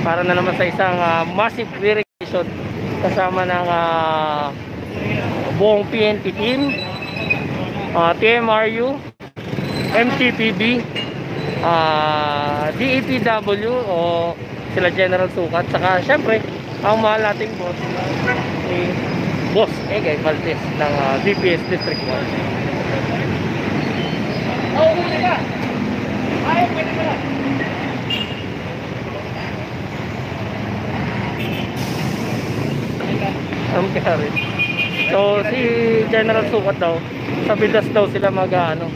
para na naman sa isang massive verification kasama ng buong PNP team, TMRU, MTPB, DEPW o sila General Sukat, saka syempre ang mahal nating boss, si Boss Egay Valdez ng DPS District 1. Oh, pwede ka! Ay, pwede ka na! So si General Sukat daw, sa bidas daw sila mag-clearing.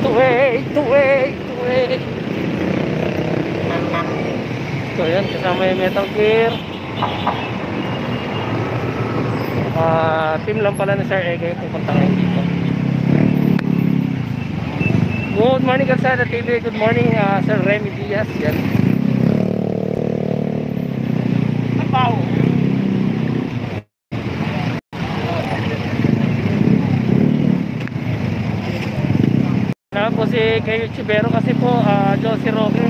Tuway. So yan, kasama yung Metal Gear. Team lang pala ni Sir Egay pupunta ngayon dito. Good morning Kalsada TV, good morning Sir Remy Diaz. Yan. Apaw. Po si Kayo Chibero kasi po Josie Roque,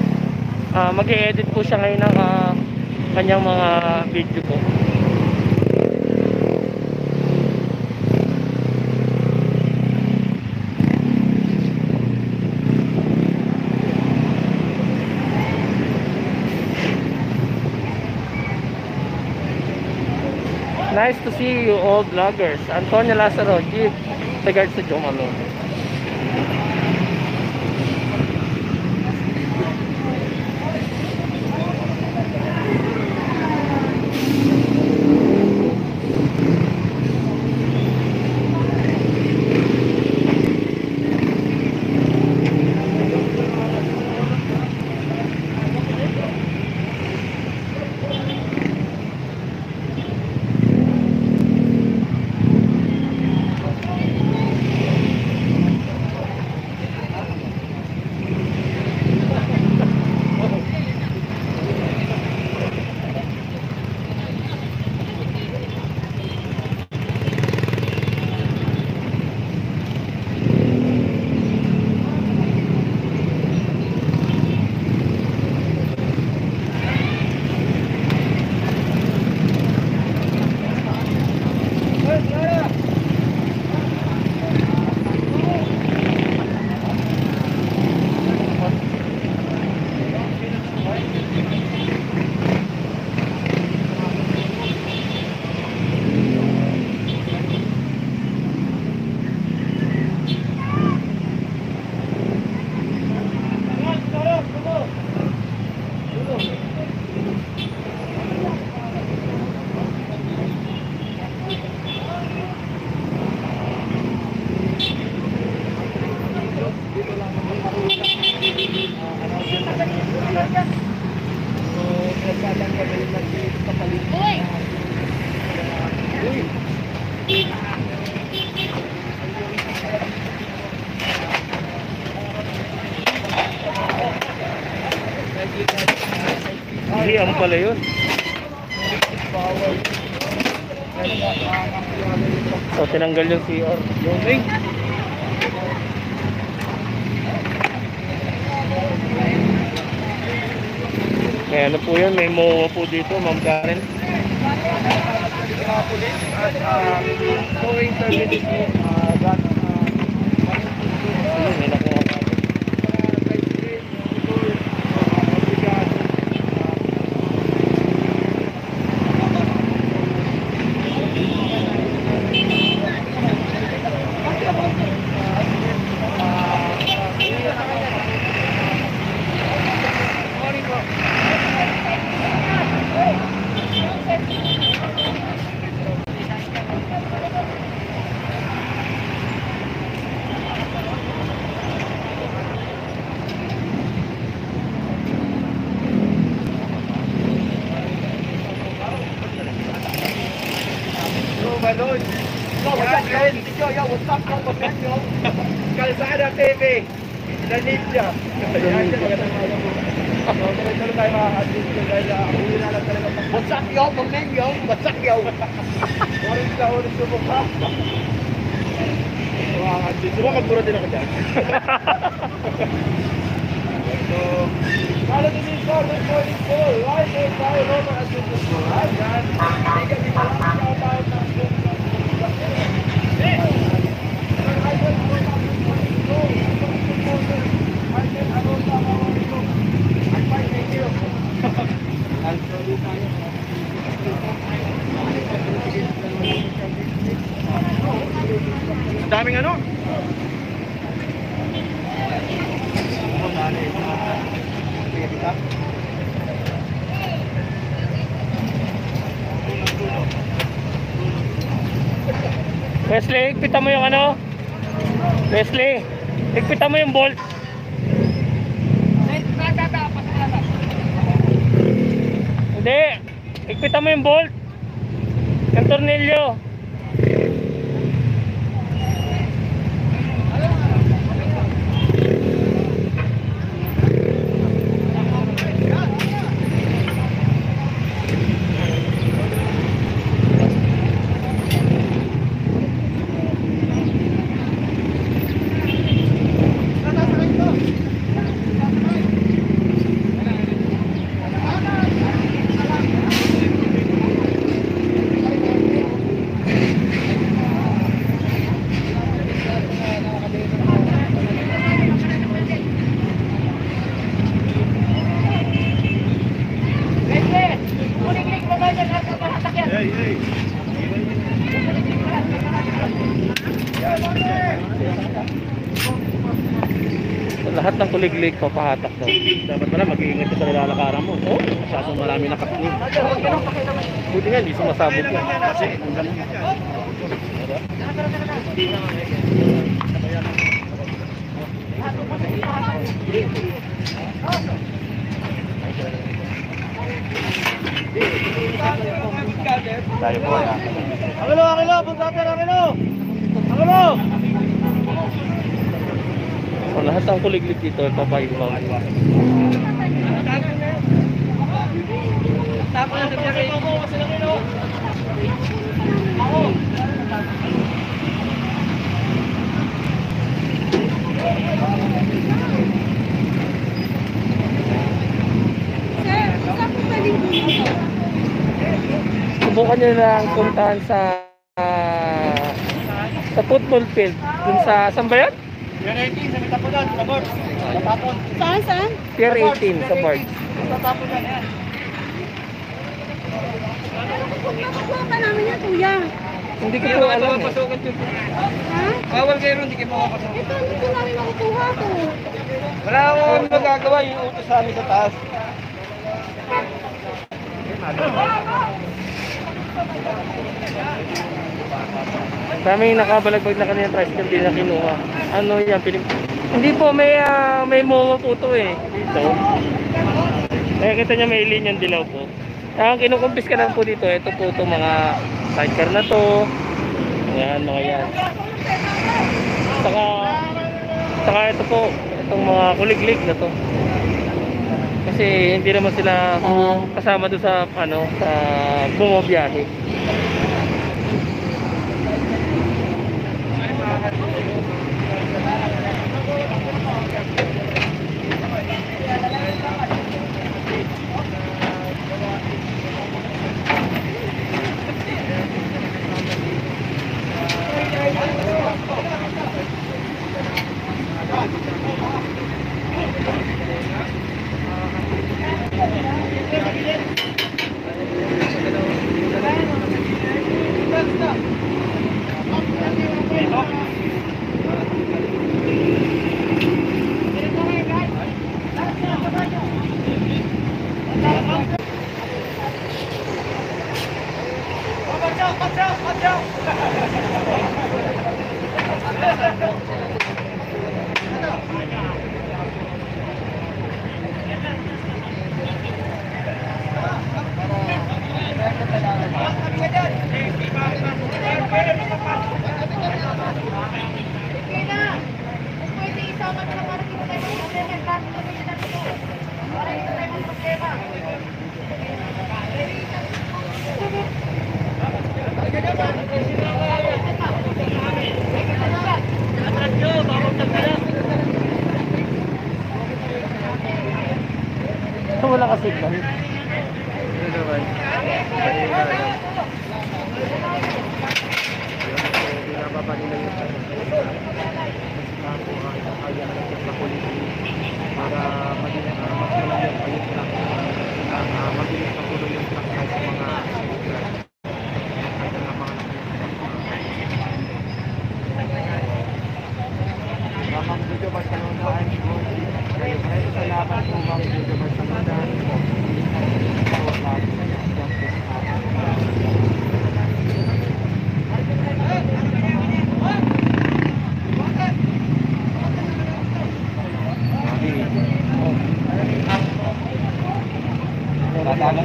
mag-e-edit po siya ngayon ng kanyang mga video po. Nice to see you all vloggers. Antonio Lazaro, Jeep, regards to Joe Malone. Ang pala yun. So tinanggal yung CR. Kaya ano po yun, may MOA po dito, Ma'am Karen. May nakuha. Balon. Kalsada TV. The Ninja. Bagsak yaw, magning yaw, bagsak yaw. Waring sa ulit sa mukha. Diba magpuro din ako dyan? So, follow the lead for the morning call. Right there, tayo Roma at Super Bowl. Ayan. Hindi ka di lang shout out ng ang daming ano? Wesley, ikpitan mo yung ano? Wesley, ikpitan mo yung bolt. Hindi, ikpitan mo yung bolt. Yung tornilyo. Lahat ng kuliglig papahatak daw. Dapat pala mag-iingat ka sa nilalakaran mo. Oh, masyadong marami nakatingin. Buti nga, hindi sumasabog ka. Kasi, ang ganun. Tayo po ya. Angelo, punta natin, Angelo! Angelo! So, lahat ng kuliglig dito papaibaw. Subukan nyo lang puntahan sa football field. Dun sa, saan ba yan? Yan 18, sa Mitapunan, sa board. Sa tapon. Saan, saan? Pier 18 sa board. Sa tapon yan, yan. Nakukuha ka namin yan, kuya. Hindi ko po alam eh. Ha? Bawal kayo ron, hindi kayo makapasok. Ito, hindi ko namin makukuha to. Wala akong magagawa yung utos sa amin sa taas. Daming nakabalagbag na kanina tricycle din na kinuha. Ano yan? Hindi po, may mowa po to eh. Dito. Kaya kita niya may linyang dilaw po. Ang kinukumpis ka lang po dito, ito po itong mga sidecar na to. Ayan, mga yan. Saka ito po, itong mga kuliglig na to. Kasi hindi naman sila kasama doon sa sa bumobiyahe.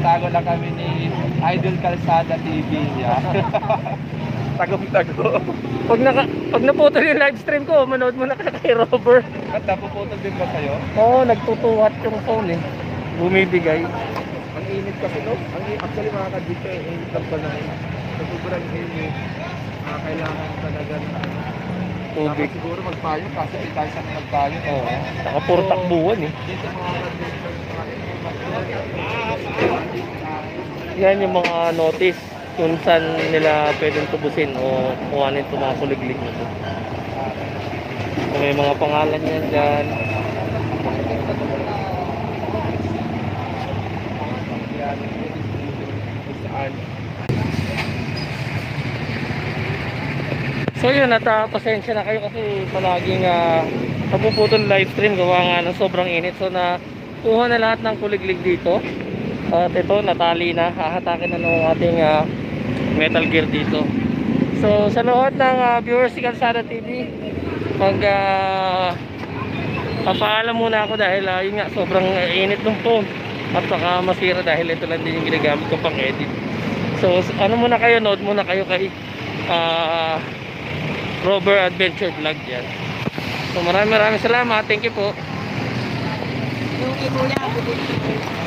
Tinatago lang kami ni Idol Calzada TV. Yan. Tagong-tago. Pag naputol yung live stream ko, manood mo na ka kay Robert. At napuputol din ba sa'yo? Oo, nagtutuwat yung phone eh. Bumibigay. Ang init kasi, no? Actually mga kadito, init lang pa na sa sobrang init. Kailangan talaga na Tubig. dapat siguro magpayo kasi hindi tayo sanay magpayo. Oo. Saka puro takbuhan eh. Dito mga kadito, Yan yung mga notice kung saan nila pwedeng tubusin o kuhanin itong mga kuliglig na ito. So, may mga pangalan yan dyan. So yun, at pasensya na kayo kasi palaging napuputol live stream gawa nga ng sobrang init. So nakuha na lahat ng kuliglig dito. At ito, natali na. Hahatakin na ng ating metal gear dito. So sa lahat ng viewers ni Calzada TV, papaalam muna ako dahil yun nga, sobrang init ng phone. At saka masira dahil ito lang din yung ginagamit ko pang edit. So ano muna kayo, note muna kayo kay Robert Adventure Vlog yan. So maraming salamat. Thank you po. Yung ibo yan.